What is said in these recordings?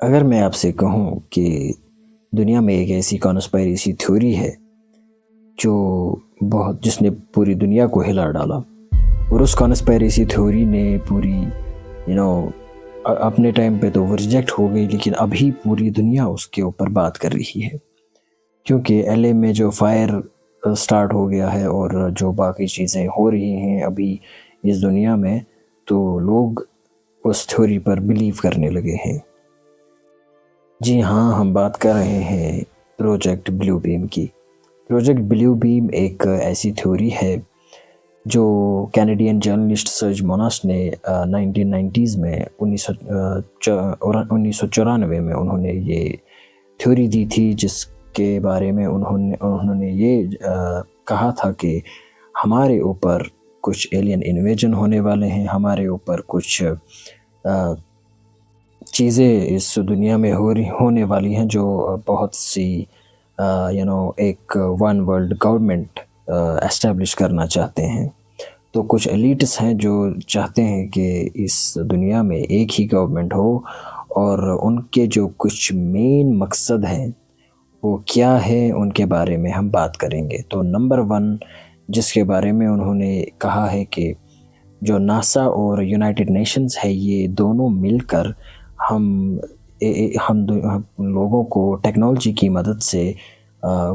اگر میں آپ سے کہوں کہ دنیا میں ایک ایسی کانسپائریسی تھیوری ہے جو جس نے پوری دنیا کو ہلا ڈالا، اور اس کانسپائریسی تھیوری نے پوری اپنے ٹائم پہ تو وہ ریجیکٹ ہو گئی، لیکن ابھی پوری دنیا اس کے اوپر بات کر رہی ہے، کیونکہ ایل اے میں جو فائر سٹارٹ ہو گیا ہے اور جو باقی چیزیں ہو رہی ہیں ابھی اس دنیا میں، تو لوگ اس تھیوری پر بلیو کرنے لگے ہیں۔ جی ہاں، ہم بات کر رہے ہیں پروجیکٹ بلیو بیم کی۔ پروجیکٹ بلیو بیم ایک ایسی تھیوری ہے جو کینیڈین جرنلسٹ سرج موناس نے 1990s میں 1994 میں انہوں نے یہ تھیوری دی تھی، جس کے بارے میں انہوں نے یہ کہا تھا کہ ہمارے اوپر کچھ ایلین انویژن ہونے والے ہیں، ہمارے اوپر کچھ چیزیں اس دنیا میں ہونے والی ہیں جو بہت سی ایک ون ورلڈ گورنمنٹ اسٹیبلش کرنا چاہتے ہیں۔ تو کچھ ایلیٹس ہیں جو چاہتے ہیں کہ اس دنیا میں ایک ہی گورنمنٹ ہو، اور ان کے جو کچھ مین مقصد ہیں وہ کیا ہے، ان کے بارے میں ہم بات کریں گے۔ تو نمبر 1 جس کے بارے میں انہوں نے کہا ہے کہ جو ناسا اور یونائٹڈ نیشنز ہے، یہ دونوں مل کر ہم لوگوں کو ٹیکنالوجی کی مدد سے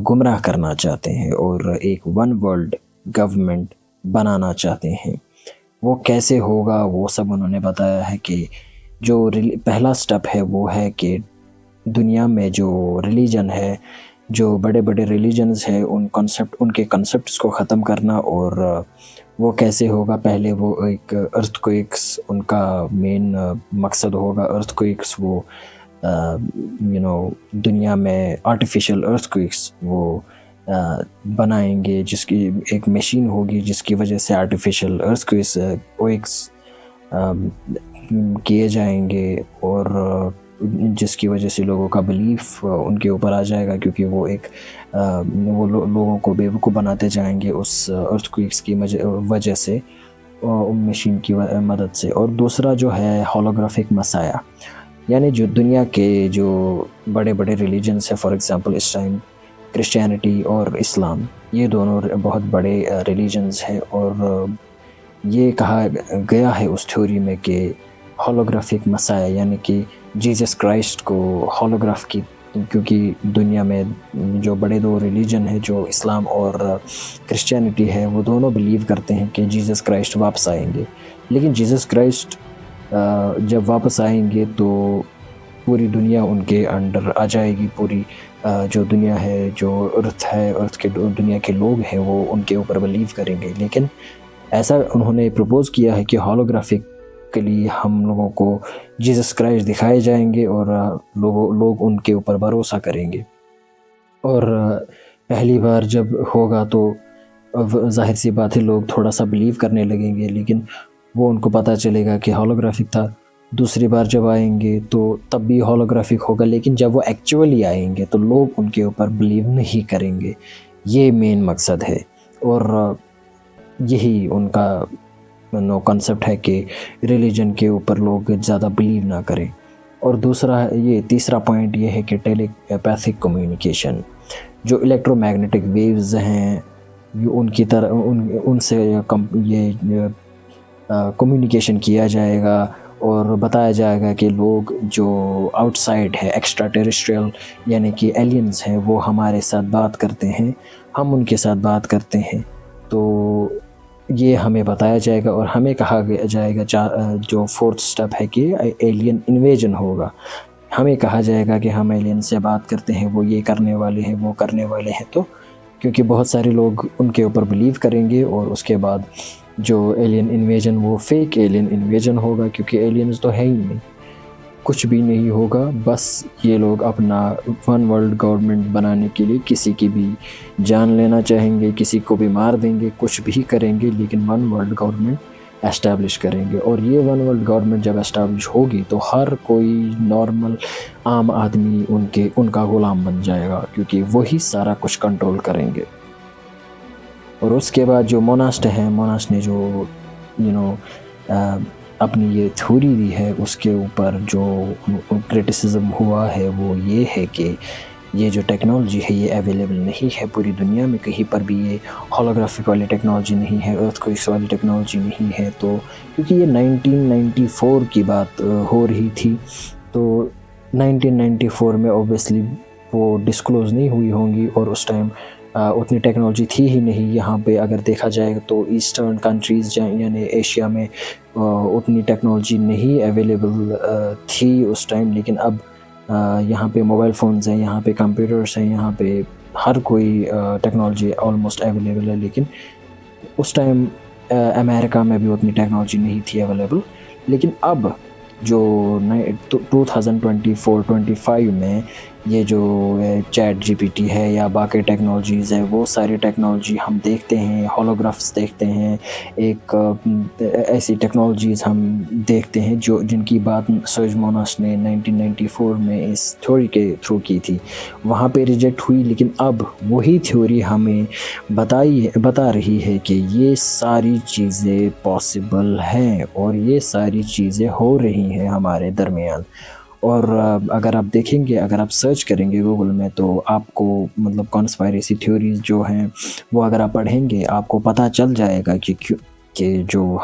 گمراہ کرنا چاہتے ہیں اور ایک ون ورلڈ گورنمنٹ بنانا چاہتے ہیں۔ وہ کیسے ہوگا وہ سب انہوں نے بتایا ہے کہ جو پہلا سٹیپ ہے وہ ہے کہ دنیا میں جو ریلیجن ہے، جو بڑے بڑے ریلیجنز ہیں، ان کے کنسپٹس کو ختم کرنا۔ اور وہ کیسے ہوگا؟ پہلے وہ ایک ارتھ کوئکس ان کا مین مقصد ہوگا۔ ارتھ کوئکس وہ دنیا میں آرٹیفیشل ارتھ کوئکس وہ بنائیں گے، جس کی ایک مشین ہوگی جس کی وجہ سے آرٹیفیشل ارتھ کوئکس کیے جائیں گے، اور جس کی وجہ سے لوگوں کا بلیف ان کے اوپر آ جائے گا، کیونکہ وہ لوگوں کو بیوقوف بناتے جائیں گے اس ارتھ کوئکس کی وجہ سے، مشین کی مدد سے۔ اور دوسرا جو ہے ہولوگرافک مسایا، یعنی جو دنیا کے جو بڑے بڑے ریلیجنز ہیں، فار ایگزامپل اس ٹائم کرسچینٹی اور اسلام، یہ دونوں بہت بڑے ریلیجنز ہیں، اور یہ کہا گیا ہے اس تھیوری میں کہ ہولوگرافک مسایا یعنی کہ جیزس کرائسٹ کو ہولوگراف کی، کیونکہ دنیا میں جو بڑے دو ریلیجن ہیں، جو اسلام اور کرسچینٹی ہے، وہ دونوں بلیو کرتے ہیں کہ جیزس کرائسٹ واپس آئیں گے۔ لیکن جیزس کرائسٹ جب واپس آئیں گے تو پوری دنیا ان کے انڈر آ جائے گی، پوری جو دنیا ہے، جو ارتھ کے دنیا کے لوگ ہیں، وہ ان کے اوپر بلیو کریں گے۔ لیکن ایسا انہوں نے پروپوز کیا ہے کہ ہولوگرافک کے لیے ہم لوگوں کو جیزس کرائسٹ دکھائے جائیں گے اور لوگ ان کے اوپر بھروسہ کریں گے۔ اور پہلی بار جب ہوگا تو ظاہر سی بات ہے لوگ تھوڑا سا بلیو کرنے لگیں گے، لیکن وہ ان کو پتہ چلے گا کہ ہولوگرافک تھا۔ دوسری بار جب آئیں گے تو تب بھی ہولوگرافک ہوگا، لیکن جب وہ ایکچولی آئیں گے تو لوگ ان کے اوپر بلیو نہیں کریں گے۔ یہ مین مقصد ہے، اور یہی ان کا کنسپٹ ہے کہ ریلیجن کے اوپر لوگ زیادہ بلیو نہ کریں۔ اور تیسرا پوائنٹ یہ ہے کہ ٹیلی پیتھک کمیونیکیشن، جو الیکٹرو میگنیٹک ویوز ہیں، ان کی طرح ان سے یہ کمیونیکیشن کیا جائے گا، اور بتایا جائے گا کہ لوگ جو آؤٹ سائڈ ہے، ایکسٹرا ٹیریسٹریل یعنی کہ ایلینز ہیں، وہ ہمارے ساتھ بات کرتے ہیں، ہم ان کے ساتھ بات کرتے ہیں۔ تو یہ ہمیں بتایا جائے گا، اور ہمیں کہا جائے گا جو 4th سٹیپ ہے کہ ایلین انویژن ہوگا۔ ہمیں کہا جائے گا کہ ہم ایلین سے بات کرتے ہیں، وہ یہ کرنے والے ہیں، وہ کرنے والے ہیں۔ تو کیونکہ بہت سارے لوگ ان کے اوپر بلیو کریں گے، اور اس کے بعد جو ایلین انویژن وہ فیک ایلین انویژن ہوگا، کیونکہ ایلینز تو ہے ہی نہیں، کچھ بھی نہیں ہوگا۔ بس یہ لوگ اپنا ون ورلڈ گورنمنٹ بنانے کے لیے کسی کی بھی جان لینا چاہیں گے، کسی کو بھی مار دیں گے، کچھ بھی کریں گے، لیکن ون ورلڈ گورنمنٹ اسٹیبلش کریں گے۔ اور یہ ون ورلڈ گورنمنٹ جب اسٹیبلش ہوگی تو ہر کوئی نارمل عام آدمی ان کا غلام بن جائے گا، کیونکہ وہی سارا کچھ کنٹرول کریں گے۔ اور اس کے بعد جو موناسٹ نے جو اپنی یہ تھیوری دی ہے اس کے اوپر جو کرٹیسزم ہوا ہے وہ یہ ہے کہ یہ جو ٹیکنالوجی ہے یہ اویلیبل نہیں ہے پوری دنیا میں کہیں پر بھی، یہ ہولوگرافک والی ٹیکنالوجی نہیں ہے، ارتھ کوئکس والی ٹیکنالوجی نہیں ہے، تو کیونکہ یہ 1994 کی بات ہو رہی تھی، تو 1994 میں اوبیسلی وہ ڈسکلوز نہیں ہوئی ہوں گی، اور اس ٹائم اتنی ٹیکنالوجی تھی ہی نہیں یہاں پہ۔ اگر دیکھا جائے تو ایسٹرن کنٹریز یعنی ایشیا میں اتنی ٹیکنالوجی نہیں اویلیبل تھی اس ٹائم، لیکن اب یہاں پہ موبائل فونز ہیں، یہاں پہ کمپیوٹرز ہیں، یہاں پہ ہر کوئی ٹیکنالوجی آلموسٹ اویلیبل ہے، لیکن اس ٹائم امریکہ میں بھی اتنی ٹیکنالوجی نہیں تھی اویلیبل۔ لیکن اب جو 2024-25 میں یہ جو چیٹ جی پی ٹی ہے یا باقی ٹیکنالوجیز ہے، وہ ساری ٹیکنالوجی ہم دیکھتے ہیں، ہولوگرافس دیکھتے ہیں، ایک ایسی ٹیکنالوجیز ہم دیکھتے ہیں جن کی بات سرج موناس نے 1994 میں اس تھیوری کے تھرو کی تھی، وہاں پہ ریجیکٹ ہوئی، لیکن اب وہی تھیوری ہمیں بتا رہی ہے کہ یہ ساری چیزیں پاسبل ہیں اور یہ ساری چیزیں ہو رہی ہیں ہمارے درمیان۔ اور اگر آپ دیکھیں گے، اگر آپ سرچ کریں گے گوگل میں، تو آپ کو مطلب کانسپائریسی تھیوریز جو ہیں وہ اگر آپ پڑھیں گے آپ کو پتہ چل جائے گا کہ جو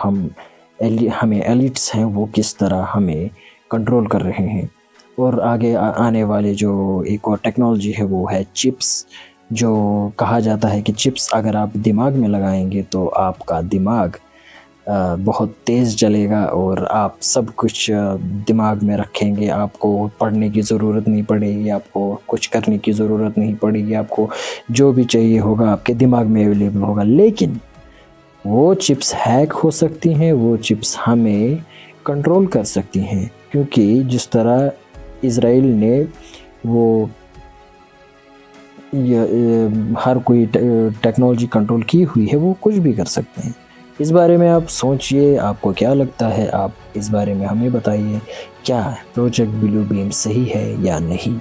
ہمیں ایلیٹس ہیں وہ کس طرح ہمیں کنٹرول کر رہے ہیں۔ اور آگے آنے والے جو ایک اور ٹیکنالوجی ہے وہ ہے چپس، جو کہا جاتا ہے کہ چپس اگر آپ دماغ میں لگائیں گے تو آپ کا دماغ بہت تیز چلے گا اور آپ سب کچھ دماغ میں رکھیں گے، آپ کو پڑھنے کی ضرورت نہیں پڑے گی، آپ کو کچھ کرنے کی ضرورت نہیں پڑے گی، آپ کو جو بھی چاہیے ہوگا آپ کے دماغ میں اویلیبل ہوگا۔ لیکن وہ چپس ہیک ہو سکتی ہیں، وہ چپس ہمیں کنٹرول کر سکتی ہیں، کیونکہ جس طرح اسرائیل نے وہ ہر کوئی ٹیکنالوجی کنٹرول کی ہوئی ہے، وہ کچھ بھی کر سکتے ہیں۔ اس بارے میں آپ سوچئے، آپ کو کیا لگتا ہے؟ آپ اس بارے میں ہمیں بتائیے، کیا پروجیکٹ بلیو بیم صحیح ہے یا نہیں؟